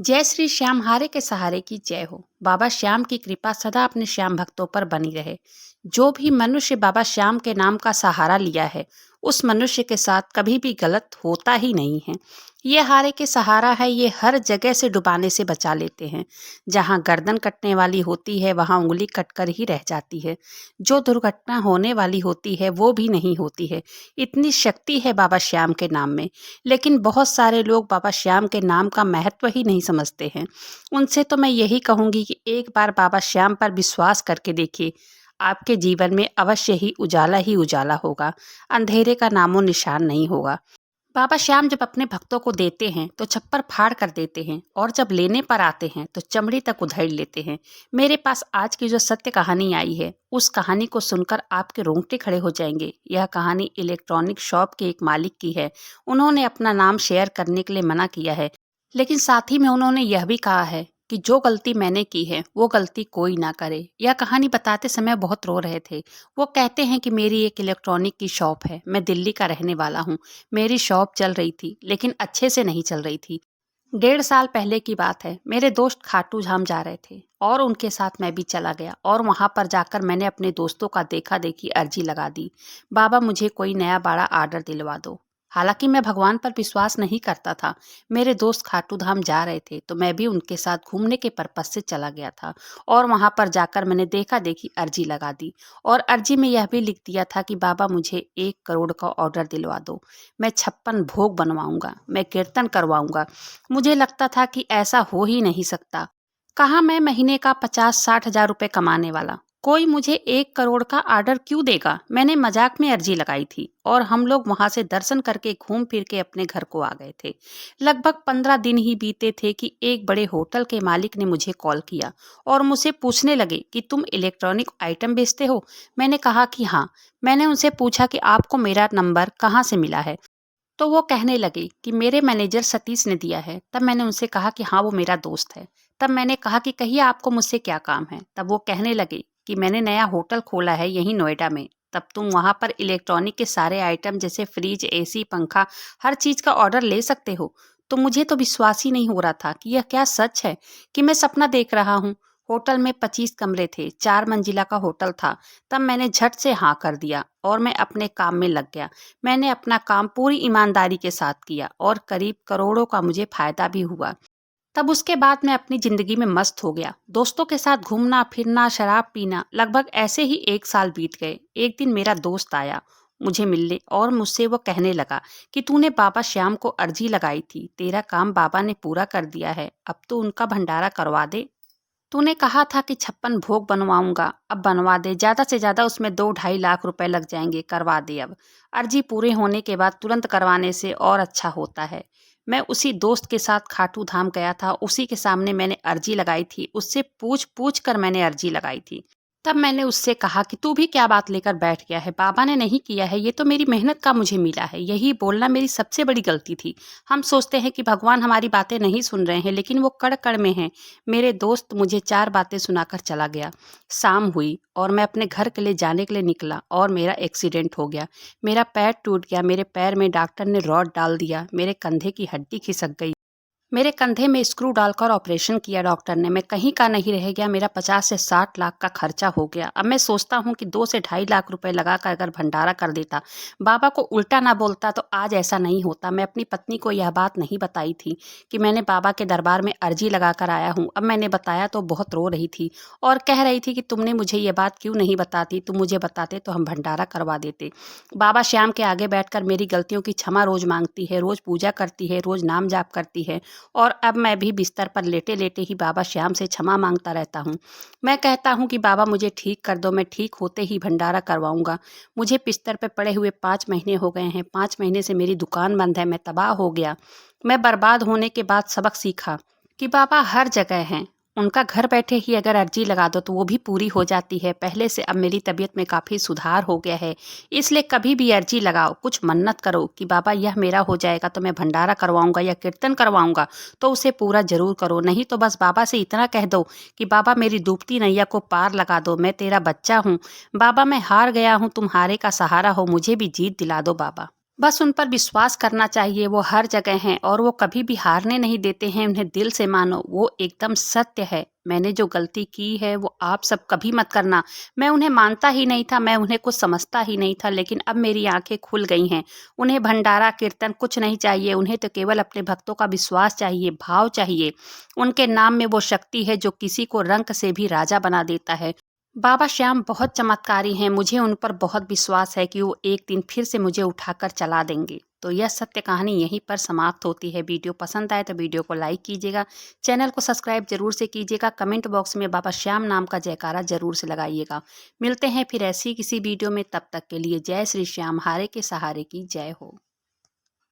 जय श्री श्याम हारे के सहारे की जय हो। बाबा श्याम की कृपा सदा अपने श्याम भक्तों पर बनी रहे। जो भी मनुष्य बाबा श्याम के नाम का सहारा लिया है उस मनुष्य के साथ कभी भी गलत होता ही नहीं है। ये हारे के सहारा है, ये हर जगह से डुबाने से बचा लेते हैं। जहाँ गर्दन कटने वाली होती है वहाँ उंगली कटकर ही रह जाती है। जो दुर्घटना होने वाली होती है वो भी नहीं होती है। इतनी शक्ति है बाबा श्याम के नाम में। लेकिन बहुत सारे लोग बाबा श्याम के नाम का महत्व ही नहीं समझते हैं। उनसे तो मैं यही कहूँगी कि एक बार बाबा श्याम पर विश्वास करके देखिए। आपके जीवन में अवश्य ही उजाला होगा। अंधेरे का नामो निशान नहीं होगा। बाबा श्याम जब अपने भक्तों को देते हैं तो छप्पर फाड़ कर देते हैं और जब लेने पर आते हैं तो चमड़ी तक उधेड़ लेते हैं। मेरे पास आज की जो सत्य कहानी आई है उस कहानी को सुनकर आपके रोंगटे खड़े हो जाएंगे। यह कहानी इलेक्ट्रॉनिक शॉप के एक मालिक की है। उन्होंने अपना नाम शेयर करने के लिए मना किया है, लेकिन साथ ही में उन्होंने यह भी कहा है कि जो गलती मैंने की है वो गलती कोई ना करे। यह कहानी बताते समय बहुत रो रहे थे। वो कहते हैं कि मेरी एक इलेक्ट्रॉनिक की शॉप है, मैं दिल्ली का रहने वाला हूँ। मेरी शॉप चल रही थी लेकिन अच्छे से नहीं चल रही थी। 1.5 साल पहले की बात है। मेरे दोस्त खाटू धाम जा रहे थे और उनके साथ मैं भी चला गया और वहाँ पर जाकर मैंने अपने दोस्तों का देखा देखी अर्जी लगा दी, बाबा मुझे कोई नया बड़ा आर्डर दिलवा दो। हालांकि मैं भगवान पर विश्वास नहीं करता था। मेरे दोस्त खाटू धाम जा रहे थे तो मैं भी उनके साथ घूमने के पर्पज से चला गया था और वहाँ पर जाकर मैंने देखा देखी अर्जी लगा दी और अर्जी में यह भी लिख दिया था कि बाबा मुझे 1 करोड़ का ऑर्डर दिलवा दो। मैं 56 भोग बनवाऊंगा, मैं कीर्तन करवाऊंगा। मुझे लगता था कि ऐसा हो ही नहीं सकता। कहाँ मैं महीने का 50-60 हज़ार रुपये कमाने वाला, कोई मुझे 1 करोड़ का ऑर्डर क्यों देगा। मैंने मजाक में अर्जी लगाई थी और हम लोग वहां से दर्शन करके घूम फिर के अपने घर को आ गए थे। लगभग 15 दिन ही बीते थे कि एक बड़े होटल के मालिक ने मुझे कॉल किया और मुझसे पूछने लगे कि तुम इलेक्ट्रॉनिक आइटम बेचते हो। मैंने कहा कि हाँ। मैंने उनसे पूछा कि आपको मेरा नंबर कहाँ से मिला है। तो वो कहने लगे कि मेरे मैनेजर सतीश ने दिया है। तब मैंने उनसे कहा कि हाँ वो मेरा दोस्त है। तब मैंने कहा कि कहिए आपको मुझसे क्या काम है। तब वो कहने लगे कि मैंने नया होटल खोला है यहीं नोएडा में। तब तुम वहाँ पर इलेक्ट्रॉनिक के सारे आइटम जैसे फ्रिज, एसी, पंखा, हर चीज़ का ऑर्डर ले सकते हो। तो मुझे तो विश्वास ही नहीं हो रहा था कि यह क्या सच है, कि मैं सपना देख रहा हूँ। होटल में 25 कमरे थे, 4 मंजिला का होटल था। तब मैंने झट से हाँ कर दिया और मैं अपने काम में लग गया। मैंने अपना काम पूरी ईमानदारी के साथ किया और करीब करोड़ों का मुझे फायदा भी हुआ। तब उसके बाद मैं अपनी जिंदगी में मस्त हो गया। दोस्तों के साथ घूमना फिरना, शराब पीना, लगभग ऐसे ही 1 साल बीत गए। एक दिन मेरा दोस्त आया मुझे मिलने और मुझसे वो कहने लगा कि तूने बाबा श्याम को अर्जी लगाई थी, तेरा काम बाबा ने पूरा कर दिया है, अब तो उनका भंडारा करवा दे। तूने कहा था कि 56 भोग बनवाऊंगा, अब बनवा दे। ज़्यादा से ज़्यादा उसमें 2-2.5 लाख रुपए लग जाएंगे, करवा दे अब। अर्जी पूरे होने के बाद तुरंत करवाने से और अच्छा होता है। मैं उसी दोस्त के साथ खाटू धाम गया था, उसी के सामने मैंने अर्जी लगाई थी, उससे पूछ पूछ कर मैंने अर्जी लगाई थी। तब मैंने उससे कहा कि तू भी क्या बात लेकर बैठ गया है, बाबा ने नहीं किया है, ये तो मेरी मेहनत का मुझे मिला है। यही बोलना मेरी सबसे बड़ी गलती थी। हम सोचते हैं कि भगवान हमारी बातें नहीं सुन रहे हैं, लेकिन वो कड़ कड़ में हैं। मेरे दोस्त मुझे 4 बातें सुनाकर चला गया। शाम हुई और मैं अपने घर के लिए जाने के लिए निकला और मेरा एक्सीडेंट हो गया। मेरा पैर टूट गया, मेरे पैर में डॉक्टर ने रॉड डाल दिया, मेरे कंधे की हड्डी खिसक गई। मेरे कंधे में स्क्रू डालकर ऑपरेशन किया डॉक्टर ने। मैं कहीं का नहीं रह गया। मेरा 50 से 60 लाख का खर्चा हो गया। अब मैं सोचता हूँ कि 2 से 2.5 लाख रुपए लगाकर अगर भंडारा कर देता, बाबा को उल्टा ना बोलता, तो आज ऐसा नहीं होता। मैं अपनी पत्नी को यह बात नहीं बताई थी कि मैंने बाबा के दरबार में अर्जी लगा कर आया हूँ। अब मैंने बताया तो बहुत रो रही थी और कह रही थी कि तुमने मुझे ये बात क्यों नहीं बताती, तुम मुझे बताते तो हम भंडारा करवा देते। बाबा श्याम के आगे बैठकर मेरी गलतियों की क्षमा रोज मांगती है, रोज पूजा करती है, रोज नाम जाप करती है और अब मैं भी बिस्तर पर लेटे लेटे ही बाबा श्याम से क्षमा मांगता रहता हूँ। मैं कहता हूँ कि बाबा मुझे ठीक कर दो, मैं ठीक होते ही भंडारा करवाऊंगा। मुझे बिस्तर पर पड़े हुए 5 महीने हो गए हैं। 5 महीने से मेरी दुकान बंद है, मैं तबाह हो गया। मैं बर्बाद होने के बाद सबक सीखा कि बाबा हर जगह हैं। उनका घर बैठे ही अगर अर्जी लगा दो तो वो भी पूरी हो जाती है। पहले से अब मेरी तबीयत में काफ़ी सुधार हो गया है। इसलिए कभी भी अर्जी लगाओ, कुछ मन्नत करो कि बाबा यह मेरा हो जाएगा तो मैं भंडारा करवाऊंगा या कीर्तन करवाऊंगा, तो उसे पूरा जरूर करो। नहीं तो बस बाबा से इतना कह दो कि बाबा मेरी डूबती नैया को पार लगा दो, मैं तेरा बच्चा हूँ। बाबा मैं हार गया हूँ, तुम हारे का सहारा हो, मुझे भी जीत दिला दो बाबा। बस उन पर विश्वास करना चाहिए, वो हर जगह हैं और वो कभी भी हारने नहीं देते हैं, उन्हें दिल से मानो, वो एकदम सत्य है। मैंने जो गलती की है वो आप सब कभी मत करना। मैं उन्हें मानता ही नहीं था, मैं उन्हें कुछ समझता ही नहीं था, लेकिन अब मेरी आंखें खुल गई हैं। उन्हें भंडारा कीर्तन कुछ नहीं चाहिए, उन्हें तो केवल अपने भक्तों का विश्वास चाहिए, भाव चाहिए। उनके नाम में वो शक्ति है जो किसी को रंक से भी राजा बना देता है। बाबा श्याम बहुत चमत्कारी हैं, मुझे उन पर बहुत विश्वास है कि वो एक दिन फिर से मुझे उठाकर चला देंगे। तो यह सत्य कहानी यहीं पर समाप्त होती है। वीडियो पसंद आए तो वीडियो को लाइक कीजिएगा, चैनल को सब्सक्राइब जरूर से कीजिएगा, कमेंट बॉक्स में बाबा श्याम नाम का जयकारा जरूर से लगाइएगा। मिलते हैं फिर ऐसी किसी वीडियो में, तब तक के लिए जय श्री श्याम, हारे के सहारे की जय हो।